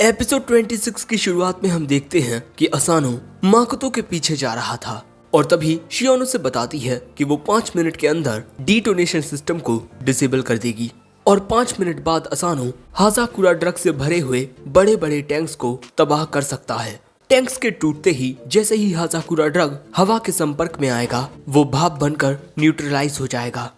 Episode 26 की शुरुआत में हम देखते हैं कि असानो माकोतो के पीछे जा रहा था और तभी शियोन उसे बताती है कि वो 5 मिनट के अंदर डिटोनेशन सिस्टम को डिसेबल कर देगी और 5 मिनट बाद असानो हाजाकुरा ड्रग से भरे हुए बड़े बड़े टैंक्स को तबाह कर सकता है। टैंक्स के टूटते ही जैसे ही हाजाकुरा ड्रग हवा के संपर्क में आएगा वो भाप बनकर न्यूट्रलाइज हो जाएगा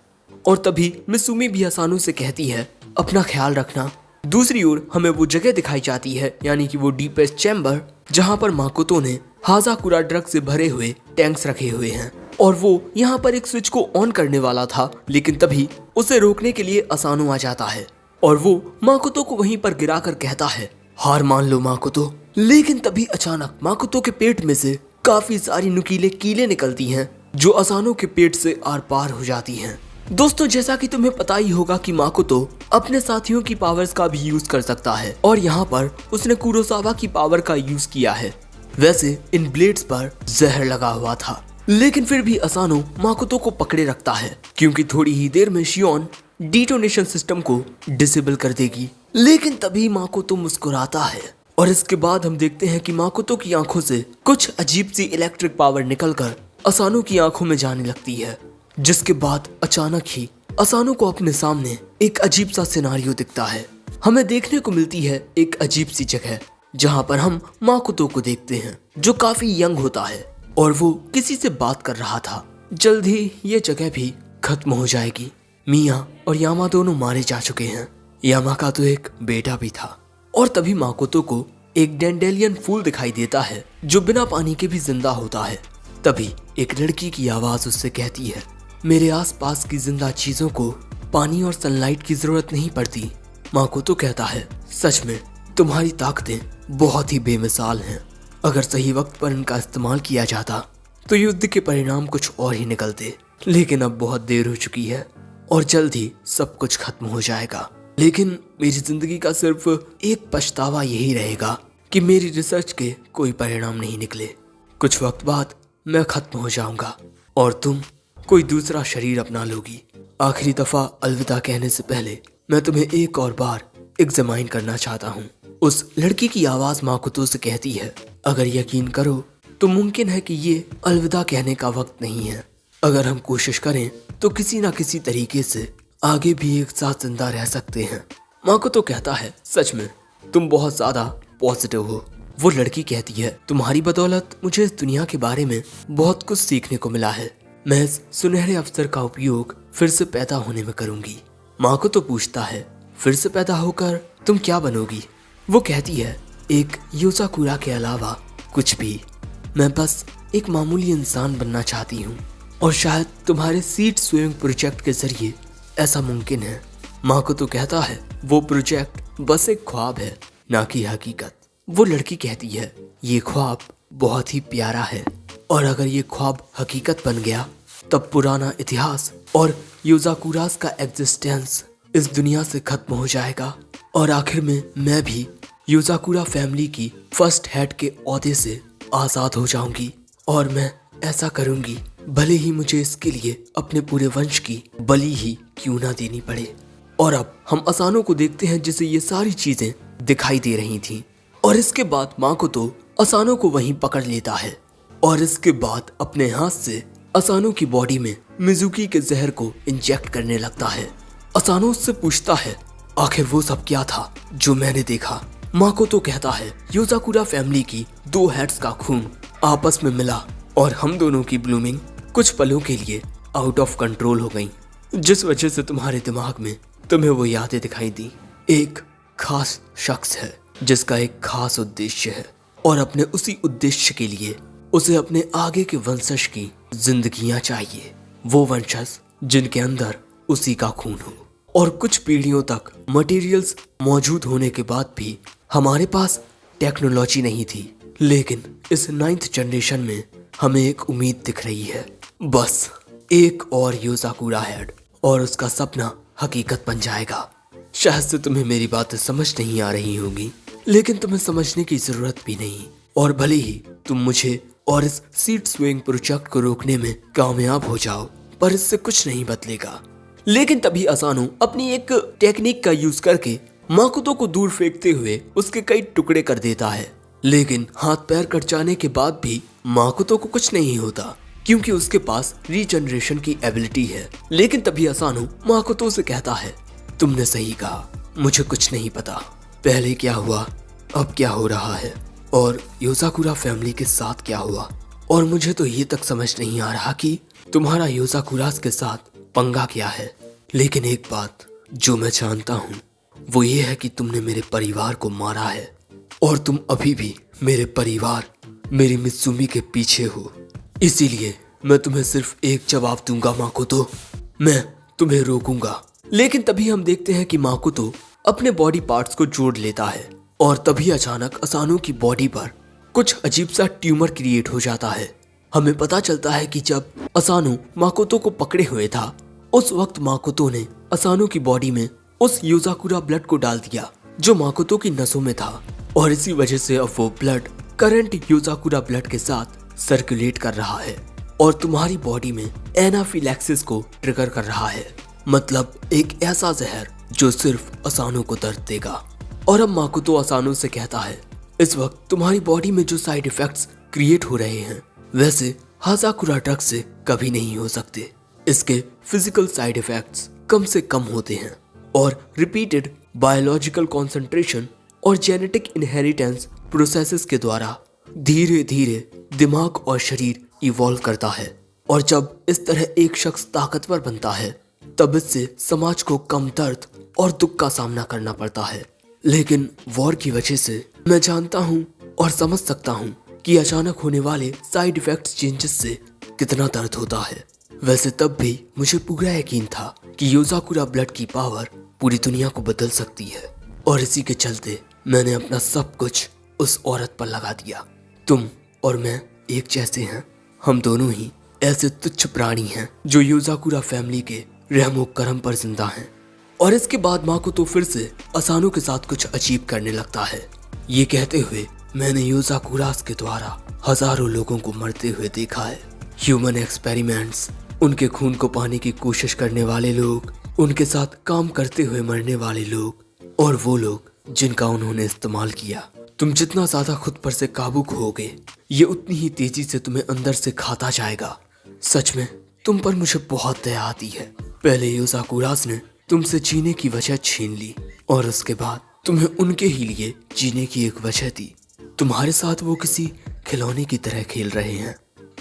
और तभी मिसुमी भी असानो से कहती है अपना ख्याल रखना। दूसरी ओर हमें वो जगह दिखाई जाती है यानी कि वो डीपेस्ट चैम्बर जहां पर माकोतो ने हाजाकुरा ड्रग से भरे हुए टैंक्स रखे हुए हैं और वो यहाँ पर एक स्विच को ऑन करने वाला था, लेकिन तभी उसे रोकने के लिए असानो आ जाता है और वो माकोतो को वहीं पर गिराकर कहता है हार मान लो माकोतो। लेकिन तभी अचानक माकोतो के पेट में से काफी सारी नुकीले कीलें निकलती हैं जो असानो के पेट से आर पार हो जाती हैं। दोस्तों, जैसा कि तुम्हें पता ही होगा कि माकोतो अपने साथियों की पावर्स का भी यूज कर सकता है और यहाँ पर उसने कुरोसावा की पावर का यूज किया है। वैसे इन ब्लेड्स पर जहर लगा हुआ था, लेकिन फिर भी असानो माकोतो को पकड़े रखता है क्योंकि थोड़ी ही देर में शियोन डिटोनेशन सिस्टम को डिसेबल कर देगी। लेकिन तभी माकोतो मुस्कुराता है और इसके बाद हम देखते हैं कि माकोतो की आंखों से कुछ अजीब सी इलेक्ट्रिक पावर निकलकर असानो की आंखों में जाने लगती है, जिसके बाद अचानक ही असानो को अपने सामने एक अजीब सा सिनारियो दिखता है। हमें देखने को मिलती है एक अजीब सी जगह जहां पर हम माकोतो को देखते हैं जो काफी यंग होता है और वो किसी से बात कर रहा था। जल्द ही ये जगह भी खत्म हो जाएगी। मिया और यामा दोनों मारे जा चुके हैं। यामा का तो एक बेटा भी था। और तभी माकोतो को एक डेंडेलियन फूल दिखाई देता है जो बिना पानी के भी जिंदा होता है। तभी एक लड़की की आवाज उससे कहती है मेरे आसपास की जिंदा चीजों को पानी और सनलाइट की जरूरत नहीं पड़ती। माकोतो कहता है सच में तुम्हारी ताकतें बहुत ही बेमिसाल हैं। अगर सही वक्त पर इनका इस्तेमाल किया जाता तो युद्ध के परिणाम कुछ और ही निकलते, लेकिन अब बहुत देर हो चुकी है और जल्द ही सब कुछ खत्म हो जाएगा। लेकिन मेरी जिंदगी का सिर्फ एक पछतावा यही रहेगा कि मेरी रिसर्च के कोई परिणाम नहीं निकले। कुछ वक्त बाद मैं खत्म हो जाऊंगा और तुम कोई दूसरा शरीर अपना लोगी। आखिरी दफा अलविदा कहने से पहले मैं तुम्हें एक और बार एग्जामाइन करना चाहता हूँ। उस लड़की की आवाज माकोतो से कहती है अगर यकीन करो तो मुमकिन है कि ये अलविदा कहने का वक्त नहीं है। अगर हम कोशिश करें तो किसी ना किसी तरीके से आगे भी एक साथ जिंदा रह सकते हैं। माकोतो कहता है सच में तुम बहुत ज्यादा पॉजिटिव हो। वो लड़की कहती है तुम्हारी बदौलत मुझे इस दुनिया के बारे में बहुत कुछ सीखने को मिला है। मैं इस सुनहरे अवसर का उपयोग फिर से पैदा होने में करूंगी। माकोतो पूछता है फिर से पैदा होकर तुम क्या बनोगी? वो कहती है एक योजाकुरा के अलावा कुछ भी। मैं बस एक मामूली इंसान बनना चाहती हूँ और शायद तुम्हारे सीड स्विंग प्रोजेक्ट के जरिए ऐसा मुमकिन है। माकोतो कहता है वो प्रोजेक्ट बस एक ख्वाब है ना कि हकीकत। वो लड़की कहती है ये ख्वाब बहुत ही प्यारा है और अगर ये ख्वाब हकीकत बन गया तब पुराना इतिहास और योजाकुरास का एग्जिस्टेंस इस दुनिया से खत्म हो जाएगा और आखिर में मैं भी योजाकुरा फैमिली की फर्स्ट हेड के ओहदे से आजाद हो जाऊंगी और मैं ऐसा करूंगी भले ही मुझे इसके लिए अपने पूरे वंश की बलि ही क्यों ना देनी पड़े। और अब हम असानो को देखते हैं जिसे ये सारी चीजें दिखाई दे रही थी और इसके बाद माकोतो असानो को वहीं पकड़ लेता है और इसके बाद अपने हाथ से असानो की बॉडी में मिजुकी के जहर को इंजेक्ट करने लगता है। असानो उससे पूछता है आखिर वो सब क्या था जो मैंने देखा? माकोतो कहता है योजाकुरा फैमिली की 2 हेड्स का खून आपस में मिला और हम दोनों की ब्लूमिंग कुछ पलों के लिए आउट ऑफ कंट्रोल हो गई, जिस वजह से तुम्हारे दिमाग में तुम्हें वो यादें दिखाई दी। एक खास शख्स है जिसका एक खास उद्देश्य है और अपने उसी उद्देश्य के लिए उसे अपने आगे के वंशज की जिंदगियां चाहिए। वो वंशज जिनके अंदर उसी का खून हो। और कुछ पीढ़ियों तक मटेरियल्स मौजूद होने के बाद भी हमारे पास टेक्नोलॉजी नहीं थी, लेकिन इस 9th जनरेशन में हमें एक उम्मीद दिख रही है। बस एक और योजाकुरा हेड और उसका सपना हकीकत बन जाएगा। शायद से तुम्हें मेरी बातें समझ नहीं आ रही होंगी, लेकिन तुम्हें समझने की जरूरत भी नहीं। और भले ही तुम मुझे और इस सीड स्विंग प्रोजेक्ट को रोकने में कामयाब हो जाओ, पर इससे कुछ नहीं बदलेगा। लेकिन तभी असानो अपनी एक टेक्निक का यूज करके माकोतो को दूर फेंकते हुए उसके कई टुकड़े कर देता है। लेकिन हाथ पैर कट जाने के बाद भी माकोतो को कुछ नहीं होता, क्योंकि उसके पास रीजनरेशन की एबिलिटी है। लेकिन तभी असानो माकोतो से कहता है, तुमने सही कहा, मुझे कुछ नहीं पता, पहले क्या हुआ, अब क्या हो रहा है, और योजाकुरा फैमिली के साथ क्या हुआ, और मुझे तो ये तक समझ नहीं आ रहा कि तुम्हारा योजाकुरास के साथ पंगा क्या है। लेकिन एक बात जो मैं जानता हूँ वो ये है कि तुमने मेरे परिवार को मारा है, और तुम अभी भी मेरे परिवार, मेरी मित्सुमी के पीछे हो। इसीलिए मैं तुम्हें सिर्फ एक जवाब दूंगा माकोतो, मैं तुम्हें रोकूंगा। लेकिन तभी हम देखते हैं कि माकोतो अपने बॉडी पार्ट्स को जोड़ लेता है, और तभी अचानक असानो की बॉडी पर कुछ अजीब सा ट्यूमर क्रिएट हो जाता है। हमें पता चलता है कि जब असानो माकोतो को पकड़े हुए था, उस वक्त माकोतो ने असानो की बॉडी में उस योजाकुरा ब्लड को डाल दिया जो माकोतो की नसों में था, और इसी वजह से अब वो ब्लड करंट योजाकुरा ब्लड के साथ सर्कुलेट कर रहा है और तुम्हारी बॉडी में एनाफिलैक्सिस को ट्रिगर कर रहा है, मतलब एक ऐसा जहर जो सिर्फ असानो को दर्द देगा। और अब माकोतो असानो से कहता है, इस वक्त तुम्हारी बॉडी में जो साइड इफेक्ट्स क्रिएट हो रहे हैं वैसे हाजाकुरा ड्रग से कभी नहीं हो सकते। इसके फिजिकल साइड इफेक्ट्स कम से कम होते हैं, और रिपीटेड बायोलॉजिकल कॉन्सेंट्रेशन और जेनेटिक इनहेरिटेंस प्रोसेसेस के द्वारा धीरे धीरे दिमाग और शरीर इवॉल्व करता है। और जब इस तरह एक शख्स ताकतवर बनता है तब इससे समाज को कम दर्द और दुख का सामना करना पड़ता है। लेकिन वॉर की वजह से मैं जानता हूँ और समझ सकता हूँ कि अचानक होने वाले साइड इफेक्ट्स चेंजेस से कितना दर्द होता है। वैसे तब भी मुझे पूरा यकीन था कि योजाकुरा ब्लड की पावर पूरी दुनिया को बदल सकती है, और इसी के चलते मैंने अपना सब कुछ उस औरत पर लगा दिया। तुम और मैं एक जैसे हैं, हम दोनों ही ऐसे तुच्छ प्राणी हैं जो योजाकुरा फैमिली के रहमो करम पर जिंदा हैं। और इसके बाद माकोतो फिर से असानो के साथ कुछ अजीब करने लगता है, ये कहते हुए, मैंने योजाकुरास के द्वारा हजारों लोगों को मरते हुए देखा है। ह्यूमन एक्सपेरिमेंट्स, उनके खून को पाने की कोशिश करने वाले लोग, उनके साथ काम करते हुए मरने वाले लोग, और वो लोग जिनका उन्होंने इस्तेमाल किया। तुम जितना ज्यादा खुद पर से काबू खोओगे, ये उतनी ही तेजी से तुम्हें अंदर से खाता जाएगा। सच में तुम पर मुझे बहुत दया आती है। पहले योजाकुरास ने तुमसे जीने की वजह छीन ली, और उसके बाद तुम्हें उनके ही लिए जीने की एक वजह दी। तुम्हारे साथ वो किसी खिलौने की तरह खेल रहे हैं।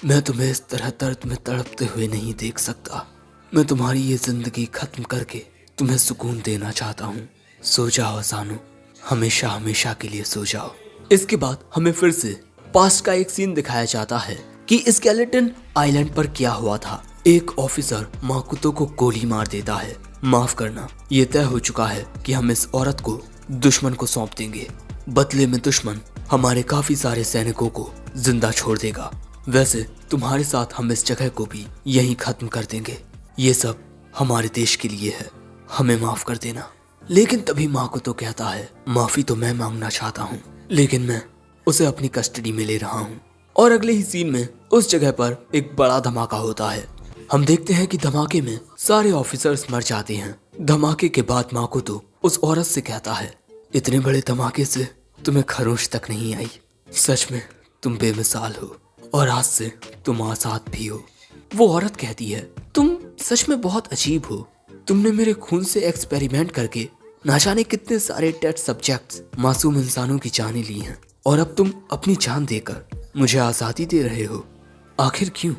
मैं तुम्हें इस तरह दर्द में तड़पते हुए नहीं देख सकता। मैं तुम्हारी ये जिंदगी खत्म करके तुम्हें सुकून देना चाहता हूँ। सो जाओ असानो, हमेशा हमेशा के लिए सो जाओ। इसके बाद हमें फिर से पास्ट का एक सीन दिखाया जाता है कि स्केलेटन आइलैंड पर क्या हुआ था। एक ऑफिसर माकोतो को गोली मार देता है। माफ करना, ये तय हो चुका है कि हम इस औरत को दुश्मन को सौंप देंगे। बदले में दुश्मन हमारे काफी सारे सैनिकों को जिंदा छोड़ देगा। वैसे तुम्हारे साथ हम इस जगह को भी यहीं खत्म कर देंगे। ये सब हमारे देश के लिए है, हमें माफ कर देना। लेकिन तभी माकोतो कहता है, माफी तो मैं मांगना चाहता हूँ, लेकिन मैं उसे अपनी कस्टडी में ले रहा हूँ। और अगले ही सीन में उस जगह पर एक बड़ा धमाका होता है। हम देखते हैं कि धमाके में सारे ऑफिसर्स मर जाते हैं। धमाके के बाद माकोतो उस औरत से कहता है, इतने बड़े धमाके से तुम्हें खरोश तक नहीं आई। सच में तुम बेमिसाल हो, और आज से तुम आजाद भी हो। वो औरत कहती है, तुम सच में बहुत अजीब हो। तुमने मेरे खून से एक्सपेरिमेंट करके ना जाने कितने सारे टेस्ट सब्जेक्ट्स, मासूम इंसानों की जानें ली हैं, और अब तुम अपनी जान देकर मुझे आजादी दे रहे हो। आखिर क्यों?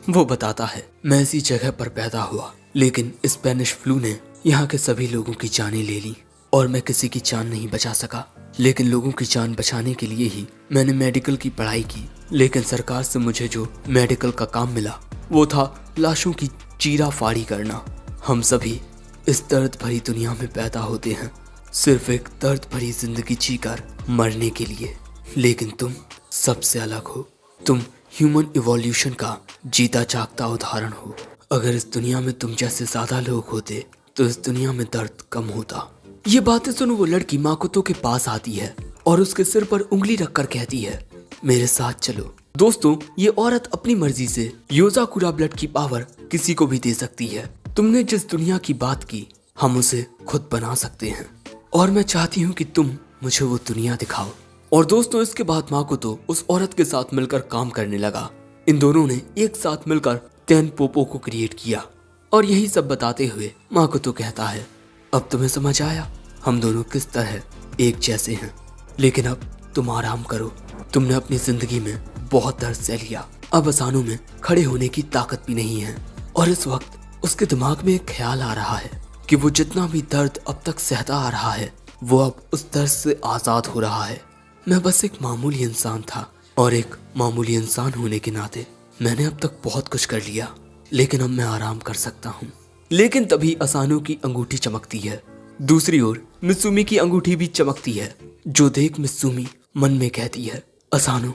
वो बताता है, मैं इसी जगह पर पैदा हुआ, लेकिन स्पेनिश फ्लू ने यहाँ के सभी लोगों की जानें ले ली, और मैं किसी की जान नहीं बचा सका। लेकिन लोगों की जान बचाने के लिए ही मैंने मेडिकल की पढ़ाई की। लेकिन सरकार से मुझे जो मेडिकल का काम मिला वो था लाशों की चीरा फाड़ी करना। हम सभी इस दर्द भरी दुनिया में पैदा होते हैं, सिर्फ एक दर्द भरी जिंदगी जीकर मरने के लिए। लेकिन तुम सबसे अलग हो। तुम ह्यूमन इवोल्यूशन का जीता जागता उदाहरण हो। अगर इस दुनिया में तुम जैसे ज्यादा लोग होते तो इस दुनिया में दर्द कम होता। ये बातें सुन वो लड़की माकोतो के पास आती है और उसके सिर पर उंगली रखकर कहती है, मेरे साथ चलो। दोस्तों, ये औरत अपनी मर्जी से योजाकुरा ब्लड की पावर किसी को भी दे सकती है। तुमने जिस दुनिया की बात की, हम उसे खुद बना सकते हैं। और मैं चाहती हूँ कि तुम मुझे वो दुनिया दिखाओ। और दोस्तों, इसके बाद माकोतो उस औरत के साथ मिलकर काम करने लगा। इन दोनों ने एक साथ मिलकर तेनपोपो को क्रिएट किया। और यही सब बताते हुए माकोतो कहता है, अब तुम्हें समझ आया हम दोनों किस तरह एक जैसे हैं। लेकिन अब तुम आराम करो, तुमने अपनी जिंदगी में बहुत दर्द सह लिया, अब असानू में खड़े होने की ताकत भी नहीं है। और इस वक्त उसके दिमाग में एक ख्याल आ रहा है कि वो जितना भी दर्द अब तक सहता आ रहा है वो अब उस दर्द से आज़ाद हो रहा है। मैं बस एक मामूली इंसान था और एक मामूली इंसान होने के नाते मैंने अब तक बहुत कुछ कर लिया, लेकिन अब मैं आराम कर सकता हूँ। लेकिन तभी असानू की अंगूठी चमकती है। दूसरी ओर मित्सुमी की अंगूठी भी चमकती है, जो देख मित्सुमी मन में कहती है, असानू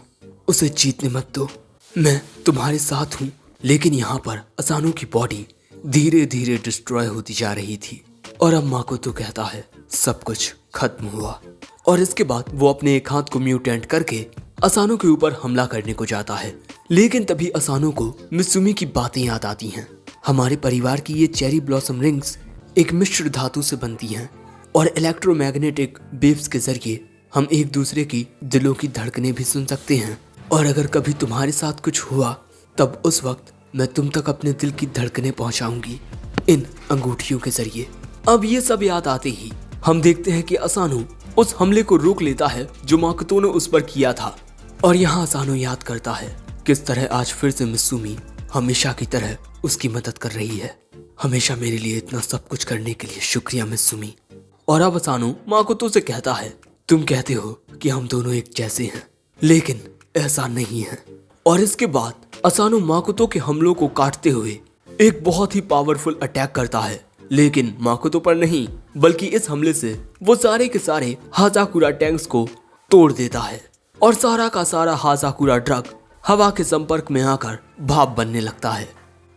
उसे जीतने मत दो, मैं तुम्हारे साथ हूँ। लेकिन यहाँ पर असानू की बॉडी धीरे धीरे डिस्ट्रॉय होती जा रही थी और अब माकोतो कहता है सब कुछ खत्म हुआ। और इसके बाद वो अपने एक हाथ को म्यूटेंट करके असानू के ऊपर हमला करने को जाता है। लेकिन तभी असानू को मित्सुमी की बातें याद आती हैं। हमारे परिवार की ये चेरी ब्लॉसम रिंग्स एक मिश्र धातु से बनती हैं और इलेक्ट्रोमैग्नेटिक वेव्स के जरिए हम एक दूसरे की दिलों की धड़कनें भी सुन सकते हैं। और अगर कभी तुम्हारे साथ कुछ हुआ तब उस वक्त मैं तुम तक अपने दिल की धड़कनें पहुंचाऊंगी इन अंगूठियों के जरिए। अब ये सब याद आते ही हम देखते हैं कि असानू उस हमले को रोक लेता है जो माकोतो ने उस पर किया था। और यहाँ असानू याद करता है किस तरह आज फिर से मित्सुमी हमेशा की तरह उसकी मदद कर रही है। हमेशा मेरे लिए इतना सब कुछ करने के लिए शुक्रिया मित्सुमी। और अब असानू माकोतो से कहता है, तुम कहते हो कि हम दोनों एक जैसे हैं, लेकिन ऐसा नहीं है। और इसके बाद असानू माकोतो के हमलों को काटते हुए एक बहुत ही पावरफुल अटैक करता है, लेकिन माकोतो पर नहीं बल्कि इस हमले से वो सारे के सारे हाजाकुरा टैंक्स को तोड़ देता है और सारा का सारा हाजाकुरा ड्रग हवा के संपर्क में आकर भाप बनने लगता है।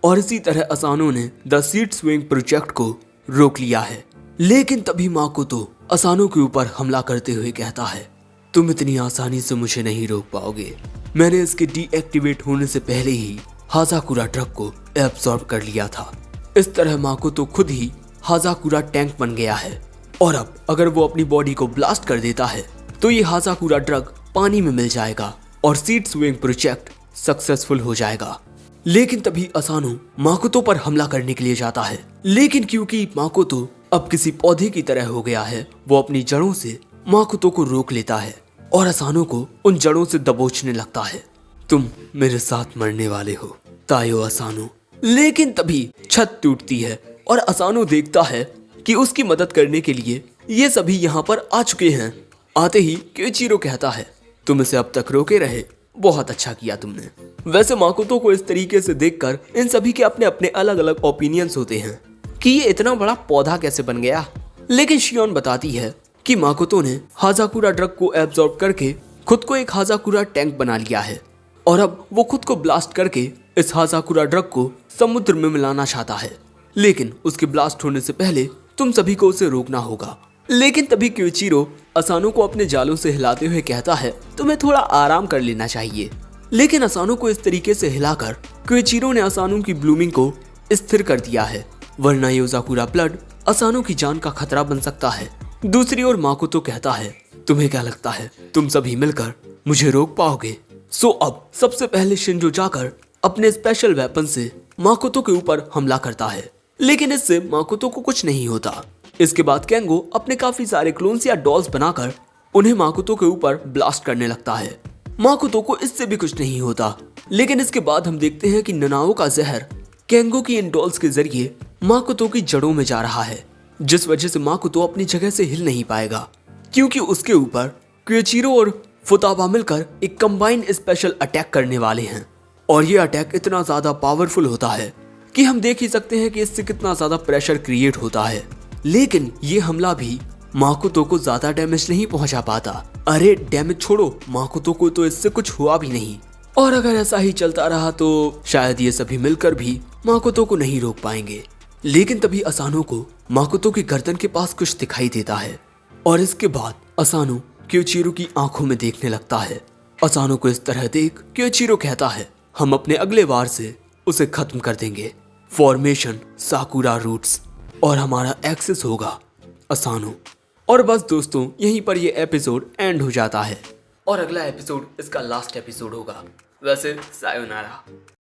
और इसी तरह असानू ने द सीड स्विंग प्रोजेक्ट को रोक लिया है। लेकिन तभी माकोतो असानू के ऊपर हमला करते हुए कहता है, तुम इतनी आसानी से मुझे नहीं रोक पाओगे। मैंने इसके डीएक्टिवेट होने से पहले ही हाजाकुरा ड्रग को एब्सॉर्ब कर लिया था। इस तरह माकोतो खुद ही हाजाकुरा टैंक बन गया है और अब अगर वो अपनी बॉडी को ब्लास्ट कर देता है तो ये हाजाकुरा ड्रग पानी में मिल जाएगा और सीड स्विंग प्रोजेक्ट सक्सेसफुल हो जाएगा। लेकिन तभी असानू माकोतो पर हमला करने के लिए जाता है, लेकिन क्योंकि माकोतो अब किसी पौधे की तरह हो गया है वो अपनी जड़ों से माकोतो को रोक लेता है और असानू को उन जड़ों से दबोचने लगता है। तुम मेरे साथ मरने वाले हो तायो असानू। लेकिन तभी छत टूटती है और असानू देखता है कि उसकी मदद करने के लिए ये सभी यहाँ पर आ चुके हैं। आते ही क्योइचिरो कहता है, तुम इसे अब तक रोके रहे, बहुत अच्छा किया तुमने। वैसे माकोतो को इस तरीके से देखकर इन सभी के अपने अपने अलग अलग ओपिनियंस होते हैं कि ये इतना बड़ा पौधा कैसे बन गया। लेकिन शियोन बताती है कि माकोतो ने हाजाकुरा ड्रग को एब्जॉर्ब करके खुद को एक हाजाकुरा टैंक बना लिया है और अब वो खुद को ब्लास्ट करके इस हाजाकुरा ड्रग को समुद्र में मिलाना चाहता है। लेकिन उसके ब्लास्ट होने से पहले तुम सभी को उसे रोकना होगा। लेकिन तभी क्योइचिरो असानू को अपने जालों से हिलाते हुए कहता है, तुम्हें थोड़ा आराम कर लेना चाहिए। लेकिन असानू को इस तरीके से हिलाकर क्योइचिरो ने असानू की ब्लूमिंग को स्थिर कर दिया है, वरना योजाकुरा ब्लड असानू की जान का खतरा बन सकता है। दूसरी ओर माकोतो कहता है, तुम्हें क्या लगता है तुम सभी मिलकर मुझे रोक पाओगे? सो अब सबसे पहले शिंजो जाकर अपने स्पेशल वेपन से माकोतो के ऊपर हमला करता है, लेकिन इससे माकोतो को कुछ नहीं होता। इसके बाद केंगो अपने काफी सारे क्लोन्स या डॉल्स बनाकर उन्हें माकोतो के ऊपर ब्लास्ट करने लगता है। माकोतो को इससे भी कुछ नहीं होता। लेकिन इसके बाद हम देखते हैं कि ननाओ का जहर केंगो की इन डॉल्स के जरिए माकोतो की जड़ों में जा रहा है, जिस वजह से माकोतो अपनी जगह से हिल नहीं पाएगा, क्योंकि उसके ऊपर क्योइचिरो और फुताबा मिलकर एक कंबाइंड स्पेशल अटैक करने वाले हैं। और ये अटैक इतना ज्यादा पावरफुल होता है कि हम देख ही सकते हैं कि इससे कितना ज्यादा प्रेशर क्रिएट होता है। लेकिन ये हमला भी माकोतो को ज्यादा डैमेज नहीं पहुंचा पाता। अरे डैमेज छोड़ो, माकोतो को तो इससे कुछ हुआ भी नहीं। और अगर ऐसा ही चलता रहा तो शायद ये सभी मिलकर भी माकोतो को नहीं रोक पाएंगे। लेकिन तभी असानू को माकोतो की गर्दन के पास कुछ दिखाई देता है और इसके बाद असानू क्योइचिरो की आंखों में देखने लगता है। असानू को इस तरह देख क्योइचिरो कहता है, हम अपने अगले वार से उसे खत्म कर देंगे, फॉर्मेशन साकुरा रूट्स, और हमारा एक्सेस होगा असानू। और बस दोस्तों यहीं पर ये एपिसोड एंड हो जाता है और अगला एपिसोड इसका लास्ट एपिसोड होगा। वैसे सायोनारा।